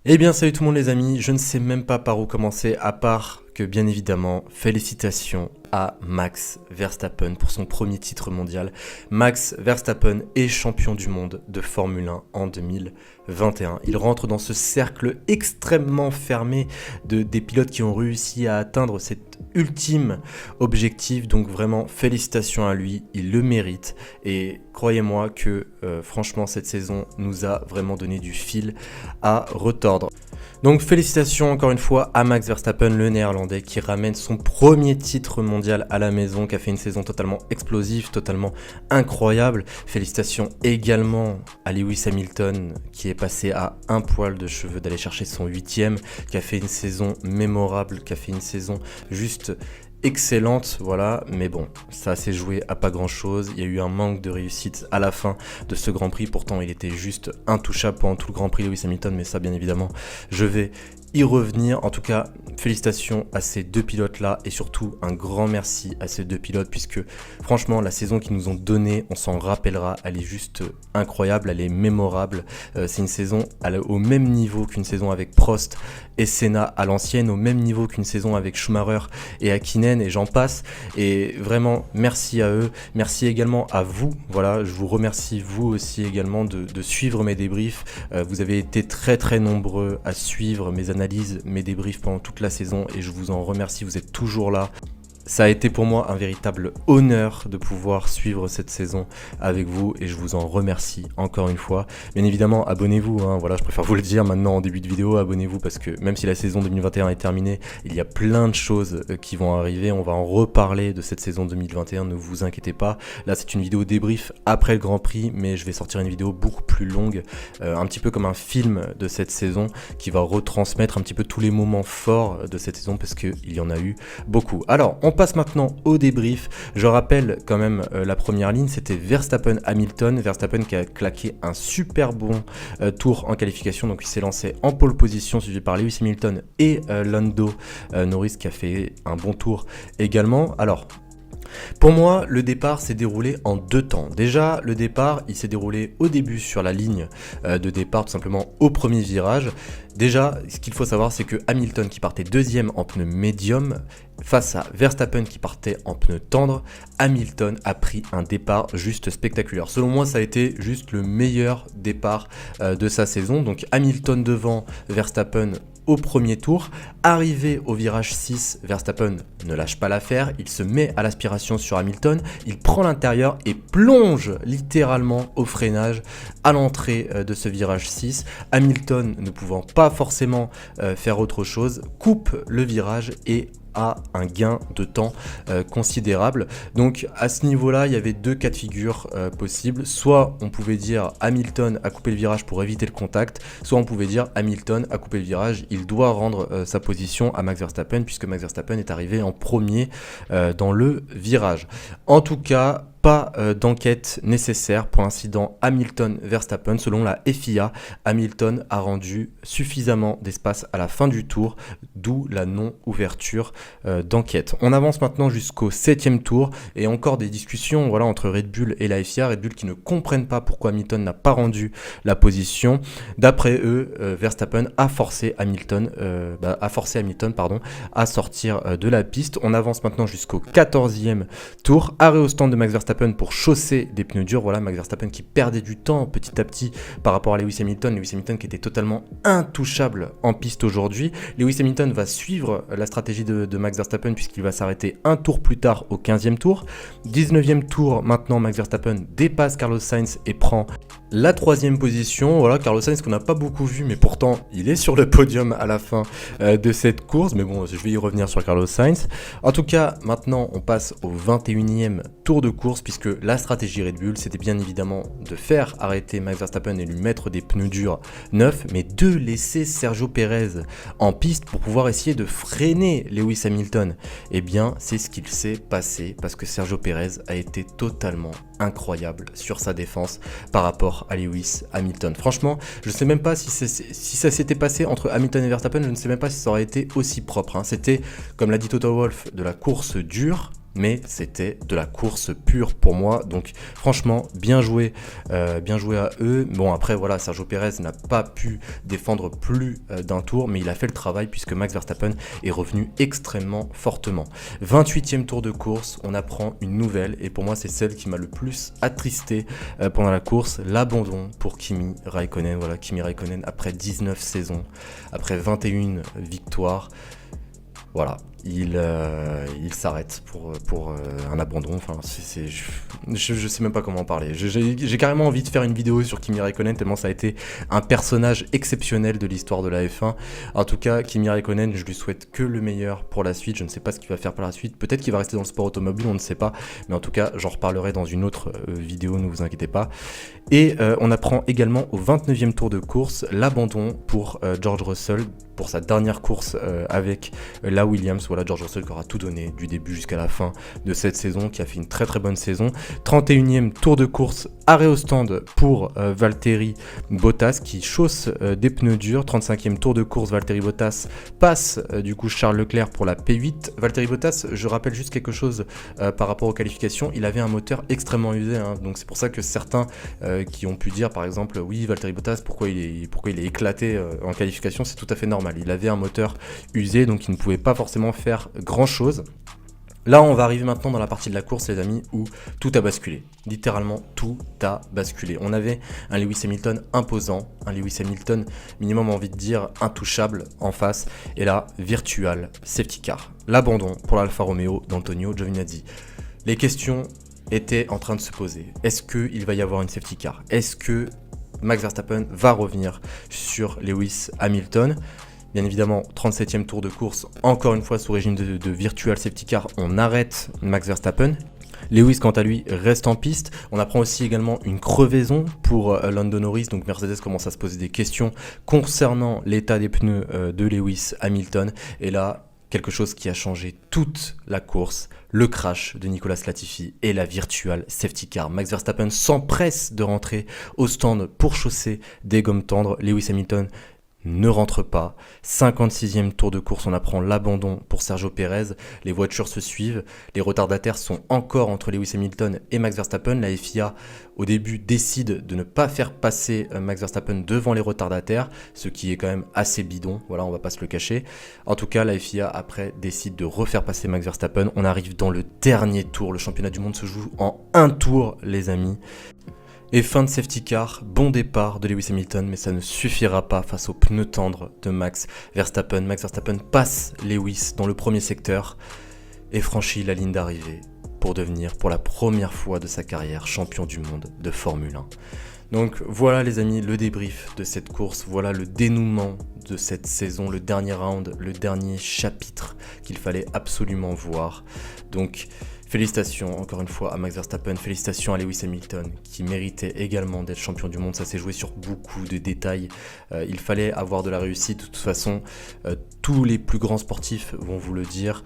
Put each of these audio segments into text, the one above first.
Eh bien salut tout le monde les amis, je ne sais même pas par où commencer à part que bien évidemment félicitations à Max Verstappen pour son premier titre mondial. Max Verstappen est champion du monde de Formule 1 en 2021. Il rentre dans ce cercle extrêmement fermé des pilotes qui ont réussi à atteindre cet ultime objectif, donc vraiment félicitations à lui, il le mérite et croyez-moi que franchement cette saison nous a vraiment donné du fil à retordre. Donc félicitations encore une fois à Max Verstappen, le néerlandais, qui ramène son premier titre mondial à la maison, qui a fait une saison totalement explosive, totalement incroyable. Félicitations également à Lewis Hamilton, qui est passé à un poil de cheveux d'aller chercher son 8e, qui a fait une saison mémorable, qui a fait une saison juste excellente, voilà, mais bon, ça s'est joué à pas grand chose, il y a eu un manque de réussite à la fin de ce Grand Prix, pourtant il était juste intouchable pendant tout le Grand Prix Lewis Hamilton, mais ça bien évidemment, je vais y revenir. En tout cas, félicitations à ces deux pilotes-là et surtout un grand merci à ces deux pilotes puisque franchement, la saison qu'ils nous ont donnée, on s'en rappellera, elle est juste incroyable, elle est mémorable. C'est une saison au même niveau qu'une saison avec Prost et Senna à l'ancienne, au même niveau qu'une saison avec Schumacher et Hakkinen et j'en passe. Et vraiment, merci à eux. Merci également à vous. Voilà, je vous remercie vous aussi également de suivre mes débriefs. Vous avez été très très nombreux à suivre mes analyses, mes débriefs pendant toute la saison et je vous en remercie. Vous êtes toujours là. Ça a été pour moi un véritable honneur de pouvoir suivre cette saison avec vous et je vous en remercie encore une fois. Bien évidemment, abonnez-vous, hein, voilà, je préfère vous le dire maintenant en début de vidéo, abonnez-vous parce que même si la saison 2021 est terminée, il y a plein de choses qui vont arriver. On va en reparler de cette saison 2021, ne vous inquiétez pas. Là, c'est une vidéo débrief après le Grand Prix, mais je vais sortir une vidéo beaucoup plus longue, un petit peu comme un film de cette saison qui va retransmettre un petit peu tous les moments forts de cette saison parce qu'il y en a eu beaucoup. Alors, on passe maintenant au débrief. Je rappelle quand même la première ligne, c'était Verstappen-Hamilton. Verstappen qui a claqué un super bon tour en qualification, donc il s'est lancé en pole position, suivi par Lewis Hamilton et Lando Norris qui a fait un bon tour également. Alors, pour moi, le départ s'est déroulé en deux temps. Déjà, le départ, il s'est déroulé au début sur la ligne de départ, tout simplement au premier virage. Déjà, ce qu'il faut savoir, c'est que Hamilton, qui partait deuxième en pneu médium, face à Verstappen qui partait en pneu tendre, Hamilton a pris un départ juste spectaculaire. Selon moi, ça a été juste le meilleur départ de sa saison. Donc Hamilton devant Verstappen au premier tour. Arrivé au virage 6, Verstappen ne lâche pas l'affaire, il se met à l'aspiration sur Hamilton, il prend l'intérieur et plonge littéralement au freinage à l'entrée de ce virage 6. Hamilton, ne pouvant pas forcément faire autre chose, coupe le virage et a un gain de temps considérable. Donc à ce niveau-là, il y avait deux cas de figure possibles. Soit on pouvait dire Hamilton a coupé le virage pour éviter le contact, soit on pouvait dire Hamilton a coupé le virage, il doit rendre sa position à Max Verstappen puisque Max Verstappen est arrivé en premier dans le virage. En tout cas, pas d'enquête nécessaire pour l'incident Hamilton-Verstappen. Selon la FIA, Hamilton a rendu suffisamment d'espace à la fin du tour, d'où la non-ouverture d'enquête. On avance maintenant jusqu'au 7e tour et encore des discussions voilà, entre Red Bull et la FIA. Red Bull qui ne comprennent pas pourquoi Hamilton n'a pas rendu la position. D'après eux, Verstappen a forcé Hamilton, à sortir de la piste. On avance maintenant jusqu'au 14e tour. Arrêt au stand de Max Verstappen pour chausser des pneus durs. Voilà, Max Verstappen qui perdait du temps petit à petit par rapport à Lewis Hamilton. Lewis Hamilton qui était totalement intouchable en piste aujourd'hui. Lewis Hamilton va suivre la stratégie de Max Verstappen puisqu'il va s'arrêter un tour plus tard au 15e tour. 19e tour, maintenant Max Verstappen dépasse Carlos Sainz et prend la 3e position. Voilà, Carlos Sainz qu'on n'a pas beaucoup vu, mais pourtant il est sur le podium à la fin de cette course. Mais bon, je vais y revenir sur Carlos Sainz. En tout cas, maintenant on passe au 21e tour de course, puisque la stratégie Red Bull, c'était bien évidemment de faire arrêter Max Verstappen et lui mettre des pneus durs neufs, mais de laisser Sergio Pérez en piste pour pouvoir essayer de freiner Lewis Hamilton. Eh bien, c'est ce qu'il s'est passé, parce que Sergio Pérez a été totalement incroyable sur sa défense par rapport à Lewis Hamilton. Franchement, je ne sais même pas si ça s'était passé entre Hamilton et Verstappen, je ne sais même pas si ça aurait été aussi propre. C'était, comme l'a dit Toto Wolff, de la course dure, mais c'était de la course pure pour moi. Donc franchement, bien joué à eux. Bon, après voilà, Sergio Pérez n'a pas pu défendre plus d'un tour, mais il a fait le travail puisque Max Verstappen est revenu extrêmement fortement. 28e tour de course, on apprend une nouvelle, et pour moi c'est celle qui m'a le plus attristé pendant la course, l'abandon pour Kimi Raikkonen. Voilà, Kimi Raikkonen après 19 saisons, après 21 victoires, voilà, il s'arrête pour un abandon. Enfin, je sais même pas comment en parler. J'ai carrément envie de faire une vidéo sur Kimi Raikkonen tellement ça a été un personnage exceptionnel de l'histoire de la F1. En tout cas, Kimi Raikkonen, je lui souhaite que le meilleur pour la suite. Je ne sais pas ce qu'il va faire par la suite. Peut-être qu'il va rester dans le sport automobile, on ne sait pas. Mais en tout cas, j'en reparlerai dans une autre vidéo, ne vous inquiétez pas. Et on apprend également au 29e tour de course l'abandon pour George Russell pour sa dernière course avec la Williams. Voilà, George Russell qui aura tout donné du début jusqu'à la fin de cette saison, qui a fait une très très bonne saison. 31e tour de course, arrêt au stand pour Valtteri Bottas qui chausse des pneus durs. 35e tour de course, Valtteri Bottas passe du coup Charles Leclerc pour la P8. Valtteri Bottas, je rappelle juste quelque chose par rapport aux qualifications, il avait un moteur extrêmement usé, hein, donc c'est pour ça que certains qui ont pu dire par exemple oui Valtteri Bottas pourquoi il est éclaté en qualification, c'est tout à fait normal. Il avait un moteur usé, donc il ne pouvait pas forcément faire grand chose. Là, on va arriver maintenant dans la partie de la course, les amis, où tout a basculé. Littéralement, tout a basculé. On avait un Lewis Hamilton imposant, un Lewis Hamilton minimum envie de dire intouchable en face, et là, virtual safety car. L'abandon pour l'Alfa Romeo d'Antonio Giovinazzi. Les questions étaient en train de se poser. Est-ce qu'il va y avoir une safety car? Est-ce que Max Verstappen va revenir sur Lewis Hamilton? Bien évidemment, 37e tour de course, encore une fois sous régime de virtual safety car, on arrête Max Verstappen. Lewis, quant à lui, reste en piste. On apprend aussi également une crevaison pour Lando Norris, donc Mercedes commence à se poser des questions concernant l'état des pneus de Lewis Hamilton. Et là, quelque chose qui a changé toute la course, le crash de Nicolas Latifi et la virtual safety car. Max Verstappen s'empresse de rentrer au stand pour chausser des gommes tendres. Lewis Hamilton ne rentre pas. 56e tour de course, on apprend l'abandon pour Sergio Pérez. Les voitures se suivent. Les retardataires sont encore entre Lewis Hamilton et Max Verstappen. La FIA, au début, décide de ne pas faire passer Max Verstappen devant les retardataires, ce qui est quand même assez bidon. Voilà, on va pas se le cacher. En tout cas, la FIA, après, décide de refaire passer Max Verstappen. On arrive dans le dernier tour. Le championnat du monde se joue en un tour, les amis. Et fin de safety car, bon départ de Lewis Hamilton, mais ça ne suffira pas face aux pneus tendres de Max Verstappen. Max Verstappen passe Lewis dans le premier secteur et franchit la ligne d'arrivée pour devenir, pour la première fois de sa carrière, champion du monde de Formule 1. Donc voilà les amis, le débrief de cette course, voilà le dénouement de cette saison, le dernier round, le dernier chapitre qu'il fallait absolument voir. Donc félicitations encore une fois à Max Verstappen, félicitations à Lewis Hamilton qui méritait également d'être champion du monde. Ça s'est joué sur beaucoup de détails, il fallait avoir de la réussite. De toute façon, tous les plus grands sportifs vont vous le dire.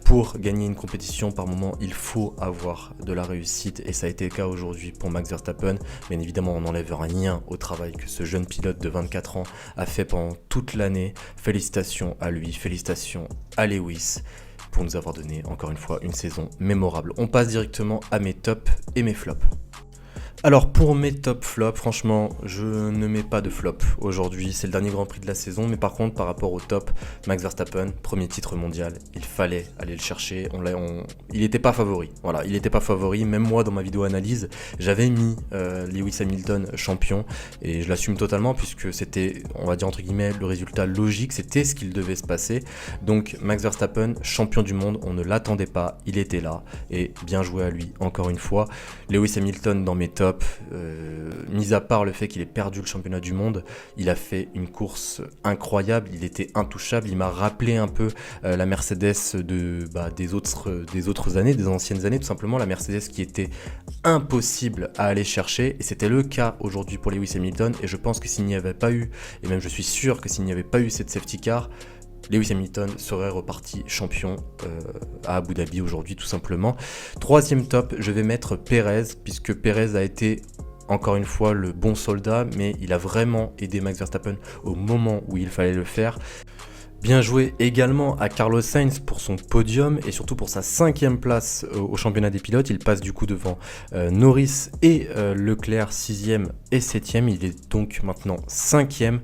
Pour gagner une compétition par moment, il faut avoir de la réussite et ça a été le cas aujourd'hui pour Max Verstappen. Bien évidemment, on n'enlève rien au travail que ce jeune pilote de 24 ans a fait pendant toute l'année. Félicitations à lui, félicitations à Lewis pour nous avoir donné encore une fois une saison mémorable. On passe directement à mes tops et mes flops. Alors pour mes top flops, franchement, je ne mets pas de flop aujourd'hui. C'est le dernier Grand Prix de la saison, mais par contre, par rapport au top, Max Verstappen, premier titre mondial, il fallait aller le chercher. Il n'était pas favori. Voilà, il n'était pas favori. Même moi, dans ma vidéo analyse, j'avais mis Lewis Hamilton champion et je l'assume totalement puisque c'était, on va dire entre guillemets, le résultat logique. C'était ce qu'il devait se passer. Donc Max Verstappen, champion du monde, on ne l'attendait pas. Il était là et bien joué à lui. Encore une fois, Lewis Hamilton dans mes tops. Mis à part le fait qu'il ait perdu le championnat du monde, il a fait une course incroyable, il était intouchable, il m'a rappelé un peu la Mercedes des autres années, des anciennes années, tout simplement la Mercedes qui était impossible à aller chercher, et c'était le cas aujourd'hui pour Lewis Hamilton, et je pense que s'il n'y avait pas eu, et même je suis sûr que s'il n'y avait pas eu cette safety car, Lewis Hamilton serait reparti champion à Abu Dhabi aujourd'hui tout simplement. Troisième top, je vais mettre Pérez, puisque Pérez a été encore une fois le bon soldat, mais il a vraiment aidé Max Verstappen au moment où il fallait le faire. Bien joué également à Carlos Sainz pour son podium et surtout pour sa 5e place au championnat des pilotes. Il passe du coup devant Norris et Leclerc 6e et 7e. Il est donc maintenant 5e.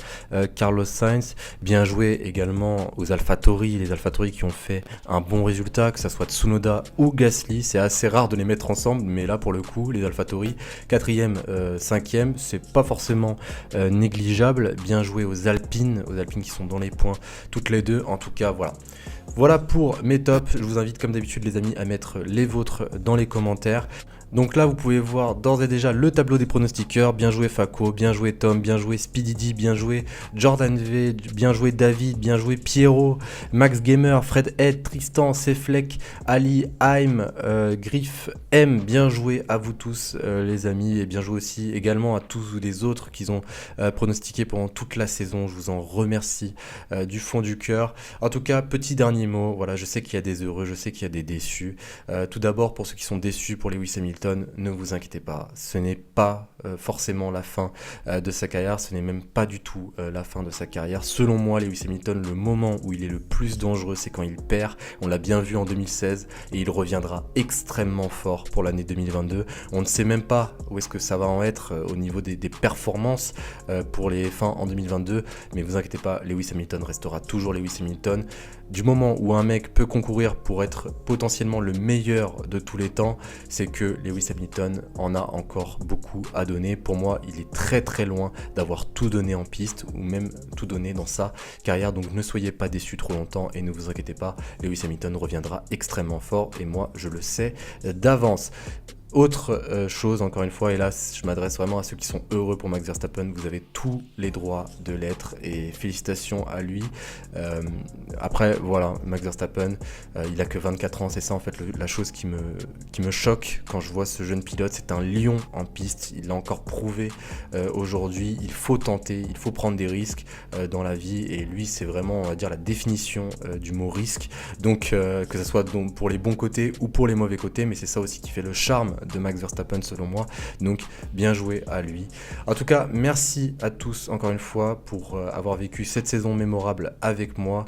Carlos Sainz, bien joué également aux AlphaTauri, les AlphaTauri qui ont fait un bon résultat, que ce soit Tsunoda ou Gasly. C'est assez rare de les mettre ensemble, mais là pour le coup, les AlphaTauri, 4e, 5e, c'est pas forcément négligeable. Bien joué aux Alpines qui sont dans les points toutes les deux. En tout cas, voilà pour mes tops. Je vous invite comme d'habitude les amis à mettre les vôtres dans les commentaires. Donc là vous pouvez voir d'ores et déjà le tableau des pronostiqueurs. Bien joué Faco, bien joué Tom, bien joué Speedy, bien joué Jordan V, bien joué David, bien joué Pierrot, Max Gamer, Fred Head, Tristan, Ceflec, Ali, Haim, Griff, M. Bien joué à vous tous les amis, et bien joué aussi également à tous les autres qui ont pronostiqué pendant toute la saison. Je vous en remercie du fond du cœur. En tout cas, petit dernier mot, voilà, je sais qu'il y a des heureux, je sais qu'il y a des déçus. Tout d'abord pour ceux qui sont déçus pour Lewis Hamilton, ne vous inquiétez pas, ce n'est pas forcément la fin de sa carrière, ce n'est même pas du tout la fin de sa carrière. Selon moi, Lewis Hamilton, le moment où il est le plus dangereux, c'est quand il perd. On l'a bien vu en 2016 et il reviendra extrêmement fort pour l'année 2022. On ne sait même pas où est-ce que ça va en être au niveau des performances pour les F1 en 2022, mais vous inquiétez pas, Lewis Hamilton restera toujours Lewis Hamilton. Du moment où un mec peut concourir pour être potentiellement le meilleur de tous les temps, c'est que Lewis Hamilton en a encore beaucoup à donner. Pour moi, il est très très loin d'avoir tout donné en piste ou même tout donné dans sa carrière. Donc ne soyez pas déçus trop longtemps et ne vous inquiétez pas, Lewis Hamilton reviendra extrêmement fort et moi je le sais d'avance. Autre chose, encore une fois, et là je m'adresse vraiment à ceux qui sont heureux pour Max Verstappen, vous avez tous les droits de l'être et félicitations à lui. Après voilà, Max Verstappen, il a que 24 ans, c'est ça en fait la chose qui me choque quand je vois ce jeune pilote, c'est un lion en piste, il l'a encore prouvé aujourd'hui, il faut tenter, il faut prendre des risques dans la vie et lui c'est vraiment on va dire la définition du mot risque, donc que ce soit donc pour les bons côtés ou pour les mauvais côtés, mais c'est ça aussi qui fait le charme de Max Verstappen selon moi, donc bien joué à lui. En tout cas, merci à tous encore une fois pour avoir vécu cette saison mémorable avec moi.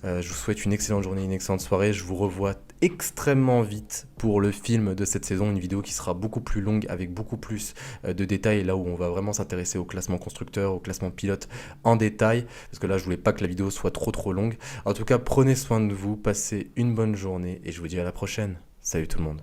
Je vous souhaite une excellente journée, une excellente soirée. Je vous revois extrêmement vite pour le film de cette saison, une vidéo qui sera beaucoup plus longue avec beaucoup plus de détails, là où on va vraiment s'intéresser au classement constructeur, au classement pilote en détail, parce que là je voulais pas que la vidéo soit trop longue. En tout cas, prenez soin de vous, passez une bonne journée et je vous dis à la prochaine. Salut tout le monde.